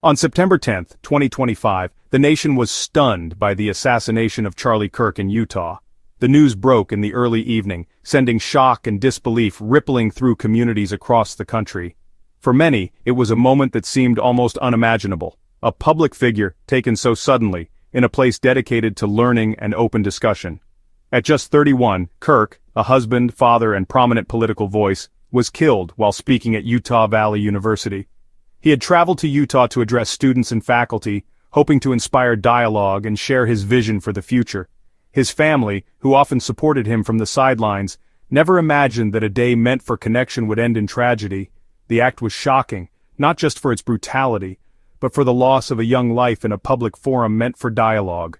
On September 10, 2025, the nation was stunned by the assassination of Charlie Kirk in Utah. The news broke in the early evening, sending shock and disbelief rippling through communities across the country. For many, it was a moment that seemed almost unimaginable. A public figure taken so suddenly, in a place dedicated to learning and open discussion. At just 31, Kirk, a husband, father, and prominent political voice, was killed while speaking at Utah Valley University. He had traveled to Utah to address students and faculty, hoping to inspire dialogue and share his vision for the future. His family, who often supported him from the sidelines, never imagined that a day meant for connection would end in tragedy. The act was shocking, not just for its brutality, but for the loss of a young life in a public forum meant for dialogue.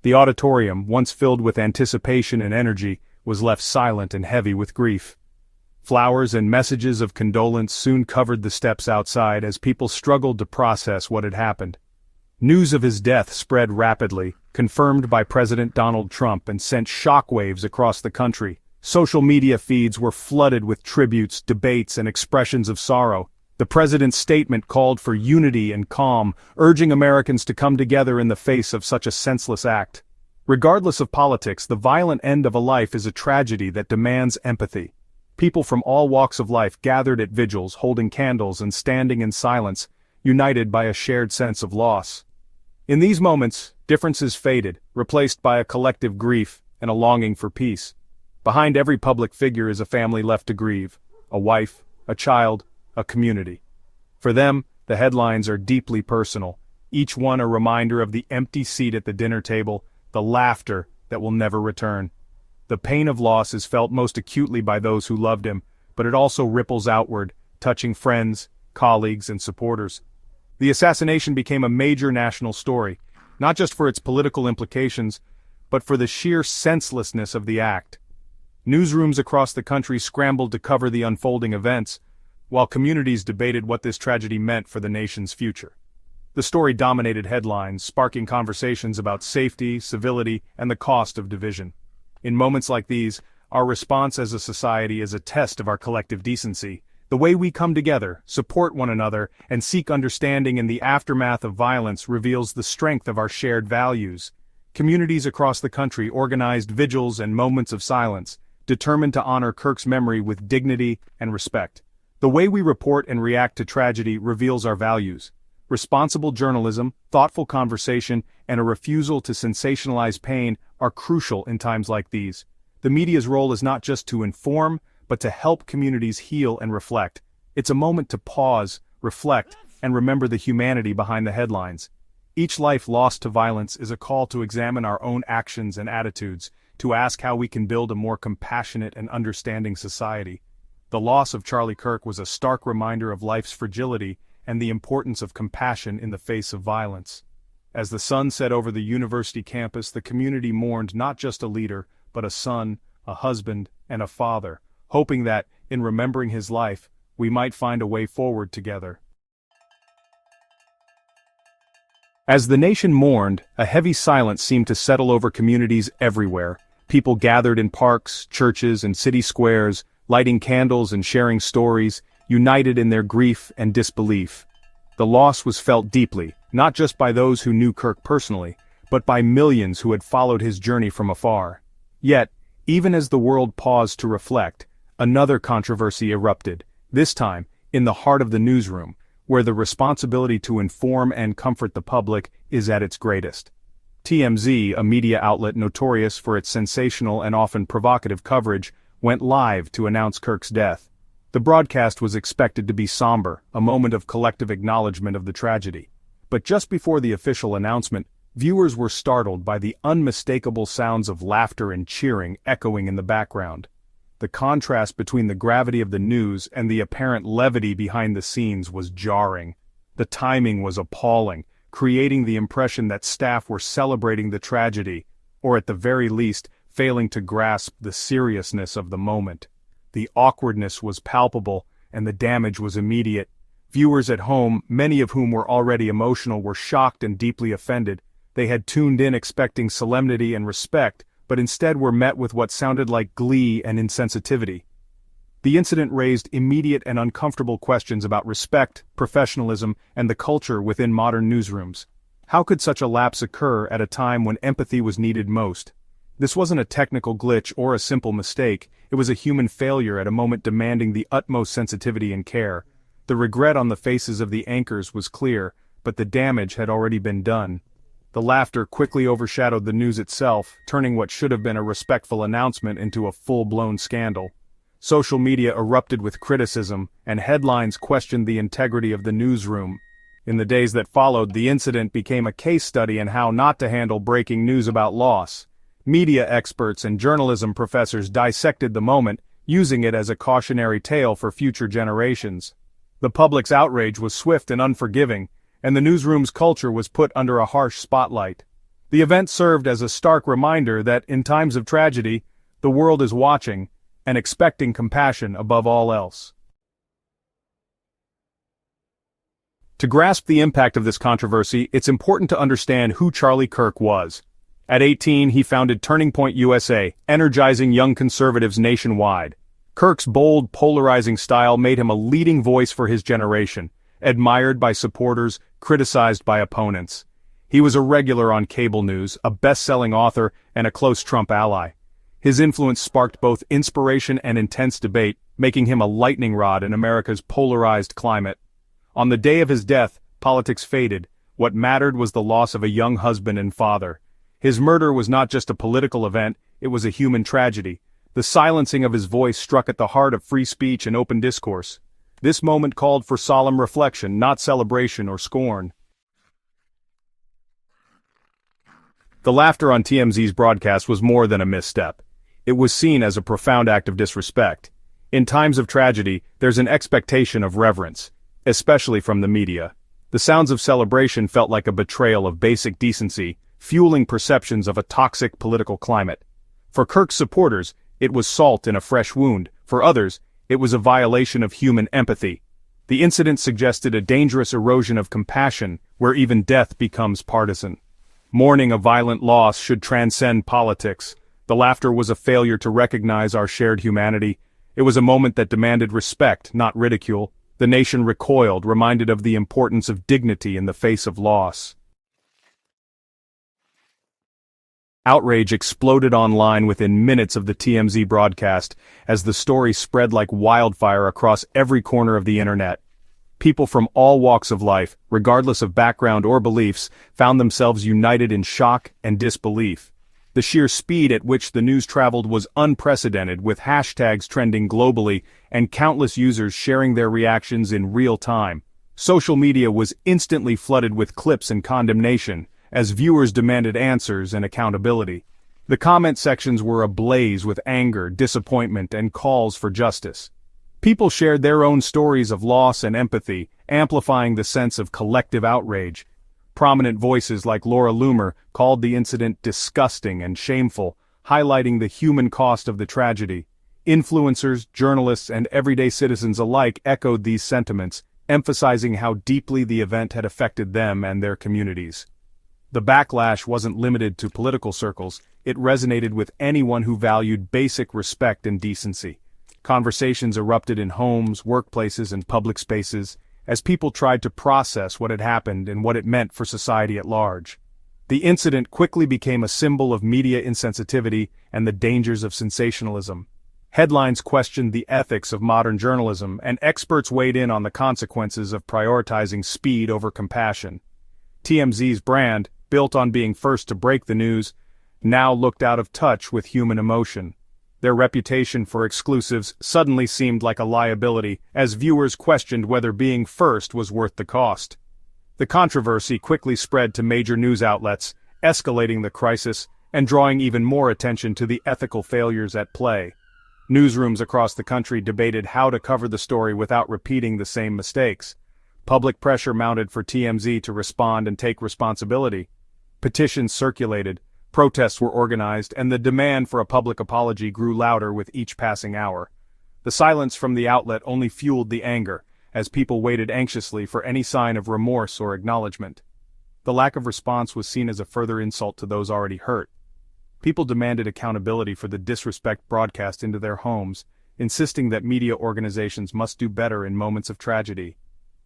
The auditorium, once filled with anticipation and energy, was left silent and heavy with grief. Flowers and messages of condolence soon covered the steps outside as people struggled to process what had happened. News of his death spread rapidly, confirmed by President Donald Trump, and sent shockwaves across the country. Social media feeds were flooded with tributes, debates, and expressions of sorrow. The president's statement called for unity and calm, urging Americans to come together in the face of such a senseless act. Regardless of politics, the violent end of a life is a tragedy that demands empathy. People from all walks of life gathered at vigils, holding candles and standing in silence, united by a shared sense of loss. In these moments, differences faded, replaced by a collective grief and a longing for peace. Behind every public figure is a family left to grieve, a wife, a child, a community. For them, the headlines are deeply personal, each one a reminder of the empty seat at the dinner table, the laughter that will never return. The pain of loss is felt most acutely by those who loved him, but it also ripples outward, touching friends, colleagues, and supporters. The assassination became a major national story, not just for its political implications, but for the sheer senselessness of the act. Newsrooms across the country scrambled to cover the unfolding events, while communities debated what this tragedy meant for the nation's future. The story dominated headlines, sparking conversations about safety, civility, and the cost of division. In moments like these, our response as a society is a test of our collective decency. The way we come together, support one another, and seek understanding in the aftermath of violence reveals the strength of our shared values. Communities across the country organized vigils and moments of silence, determined to honor Kirk's memory with dignity and respect. The way we report and react to tragedy reveals our values. Responsible journalism, thoughtful conversation, and a refusal to sensationalize pain are crucial in times like these. The media's role is not just to inform, but to help communities heal and reflect. It's a moment to pause, reflect, and remember the humanity behind the headlines. Each life lost to violence is a call to examine our own actions and attitudes, to ask how we can build a more compassionate and understanding society. The loss of Charlie Kirk was a stark reminder of life's fragility and the importance of compassion in the face of violence. As the sun set over the university campus, the community mourned not just a leader, but a son, a husband, and a father, hoping that, in remembering his life, we might find a way forward together. As the nation mourned, a heavy silence seemed to settle over communities everywhere. People gathered in parks, churches, and city squares, lighting candles and sharing stories, united in their grief and disbelief. The loss was felt deeply, not just by those who knew Kirk personally, but by millions who had followed his journey from afar. Yet, even as the world paused to reflect, another controversy erupted, this time in the heart of the newsroom, where the responsibility to inform and comfort the public is at its greatest. TMZ, a media outlet notorious for its sensational and often provocative coverage, went live to announce Kirk's death. The broadcast was expected to be somber, a moment of collective acknowledgement of the tragedy. But just before the official announcement, viewers were startled by the unmistakable sounds of laughter and cheering echoing in the background. The contrast between the gravity of the news and the apparent levity behind the scenes was jarring. The timing was appalling, creating the impression that staff were celebrating the tragedy, or at the very least, failing to grasp the seriousness of the moment. The awkwardness was palpable, and the damage was immediate. Viewers at home, many of whom were already emotional, were shocked and deeply offended. They had tuned in expecting solemnity and respect, but instead were met with what sounded like glee and insensitivity. The incident raised immediate and uncomfortable questions about respect, professionalism, and the culture within modern newsrooms. How could such a lapse occur at a time when empathy was needed most? This wasn't a technical glitch or a simple mistake, it was a human failure at a moment demanding the utmost sensitivity and care. The regret on the faces of the anchors was clear, but the damage had already been done. The laughter quickly overshadowed the news itself, turning what should have been a respectful announcement into a full-blown scandal. Social media erupted with criticism, and headlines questioned the integrity of the newsroom. In the days that followed, the incident became a case study in how not to handle breaking news about loss. Media experts and journalism professors dissected the moment, using it as a cautionary tale for future generations. The public's outrage was swift and unforgiving, and the newsroom's culture was put under a harsh spotlight. The event served as a stark reminder that, in times of tragedy, the world is watching, and expecting compassion above all else. To grasp the impact of this controversy, it's important to understand who Charlie Kirk was. At 18, he founded Turning Point USA, energizing young conservatives nationwide. Kirk's bold, polarizing style made him a leading voice for his generation, admired by supporters, criticized by opponents. He was a regular on cable news, a best-selling author, and a close Trump ally. His influence sparked both inspiration and intense debate, making him a lightning rod in America's polarized climate. On the day of his death, politics faded. What mattered was the loss of a young husband and father. His murder was not just a political event, it was a human tragedy. The silencing of his voice struck at the heart of free speech and open discourse. This moment called for solemn reflection, not celebration or scorn. The laughter on TMZ's broadcast was more than a misstep. It was seen as a profound act of disrespect. In times of tragedy, there's an expectation of reverence, especially from the media. The sounds of celebration felt like a betrayal of basic decency, fueling perceptions of a toxic political climate. For Kirk's supporters, it was salt in a fresh wound. For others, it was a violation of human empathy. The incident suggested a dangerous erosion of compassion, where even death becomes partisan. Mourning a violent loss should transcend politics. The laughter was a failure to recognize our shared humanity. It was a moment that demanded respect, not ridicule. The nation recoiled, reminded of the importance of dignity in the face of loss. Outrage exploded online within minutes of the TMZ broadcast, as the story spread like wildfire across every corner of the internet. People from all walks of life, regardless of background or beliefs, found themselves united in shock and disbelief. The sheer speed at which the news traveled was unprecedented, with hashtags trending globally and countless users sharing their reactions in real time. Social media was instantly flooded with clips and condemnation, as viewers demanded answers and accountability. The comment sections were ablaze with anger, disappointment, and calls for justice. People shared their own stories of loss and empathy, amplifying the sense of collective outrage. Prominent voices like Laura Loomer called the incident disgusting and shameful, highlighting the human cost of the tragedy. Influencers, journalists, and everyday citizens alike echoed these sentiments, emphasizing how deeply the event had affected them and their communities. The backlash wasn't limited to political circles, it resonated with anyone who valued basic respect and decency. Conversations erupted in homes, workplaces, and public spaces, as people tried to process what had happened and what it meant for society at large. The incident quickly became a symbol of media insensitivity and the dangers of sensationalism. Headlines questioned the ethics of modern journalism, and experts weighed in on the consequences of prioritizing speed over compassion. TMZ's brand, built on being first to break the news, now looked out of touch with human emotion. Their reputation for exclusives suddenly seemed like a liability, as viewers questioned whether being first was worth the cost. The controversy quickly spread to major news outlets, escalating the crisis and drawing even more attention to the ethical failures at play. Newsrooms across the country debated how to cover the story without repeating the same mistakes. Public pressure mounted for TMZ to respond and take responsibility. Petitions circulated, protests were organized, and the demand for a public apology grew louder with each passing hour. The silence from the outlet only fueled the anger, as people waited anxiously for any sign of remorse or acknowledgement. The lack of response was seen as a further insult to those already hurt. People demanded accountability for the disrespect broadcast into their homes, insisting that media organizations must do better in moments of tragedy.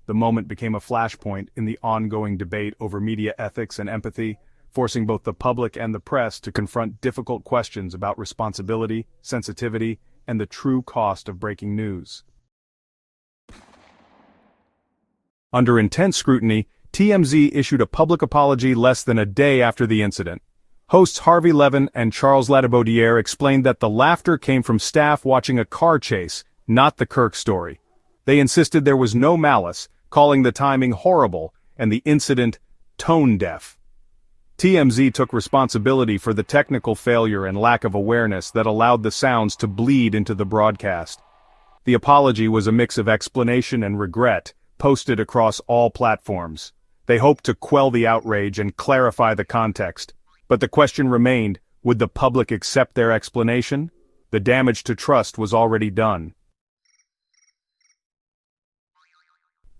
The moment became a flashpoint in the ongoing debate over media ethics and empathy, forcing both the public and the press to confront difficult questions about responsibility, sensitivity, and the true cost of breaking news. Under intense scrutiny, TMZ issued a public apology less than a day after the incident. Hosts Harvey Levin and Charles Latibeaudiere explained that the laughter came from staff watching a car chase, not the Kirk story. They insisted there was no malice, calling the timing horrible and the incident tone-deaf. TMZ took responsibility for the technical failure and lack of awareness that allowed the sounds to bleed into the broadcast. The apology was a mix of explanation and regret, posted across all platforms. They hoped to quell the outrage and clarify the context. But the question remained, would the public accept their explanation? The damage to trust was already done.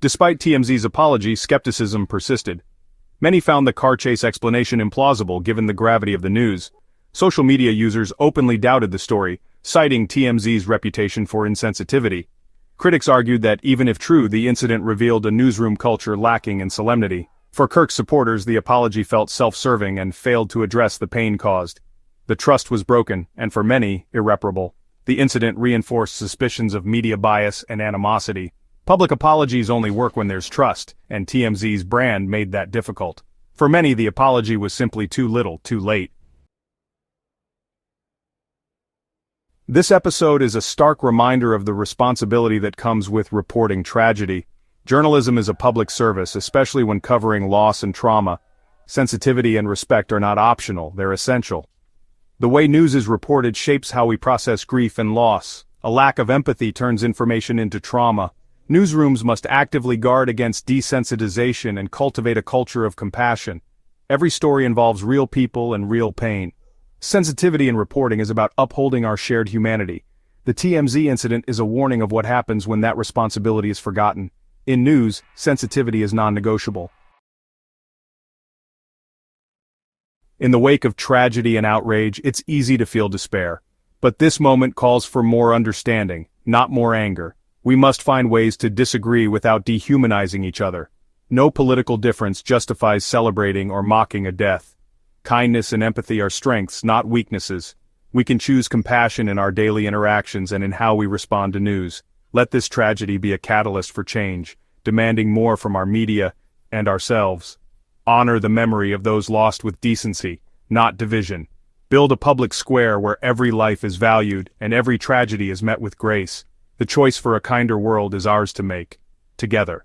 Despite TMZ's apology, skepticism persisted. Many found the car chase explanation implausible given the gravity of the news. Social media users openly doubted the story, citing TMZ's reputation for insensitivity. Critics argued that even if true, the incident revealed a newsroom culture lacking in solemnity. For Kirk's supporters, the apology felt self-serving and failed to address the pain caused. The trust was broken, and for many, irreparable. The incident reinforced suspicions of media bias and animosity. Public apologies only work when there's trust, and TMZ's brand made that difficult. For many, the apology was simply too little, too late. This episode is a stark reminder of the responsibility that comes with reporting tragedy. Journalism is a public service, especially when covering loss and trauma. Sensitivity and respect are not optional, they're essential. The way news is reported shapes how we process grief and loss. A lack of empathy turns information into trauma. Newsrooms must actively guard against desensitization and cultivate a culture of compassion. Every story involves real people and real pain. Sensitivity in reporting is about upholding our shared humanity. The TMZ incident is a warning of what happens when that responsibility is forgotten. In news, sensitivity is non-negotiable. In the wake of tragedy and outrage, it's easy to feel despair. But this moment calls for more understanding, not more anger. We must find ways to disagree without dehumanizing each other. No political difference justifies celebrating or mocking a death. Kindness and empathy are strengths, not weaknesses. We can choose compassion in our daily interactions and in how we respond to news. Let this tragedy be a catalyst for change, demanding more from our media and ourselves. Honor the memory of those lost with decency, not division. Build a public square where every life is valued and every tragedy is met with grace. The choice for a kinder world is ours to make, together.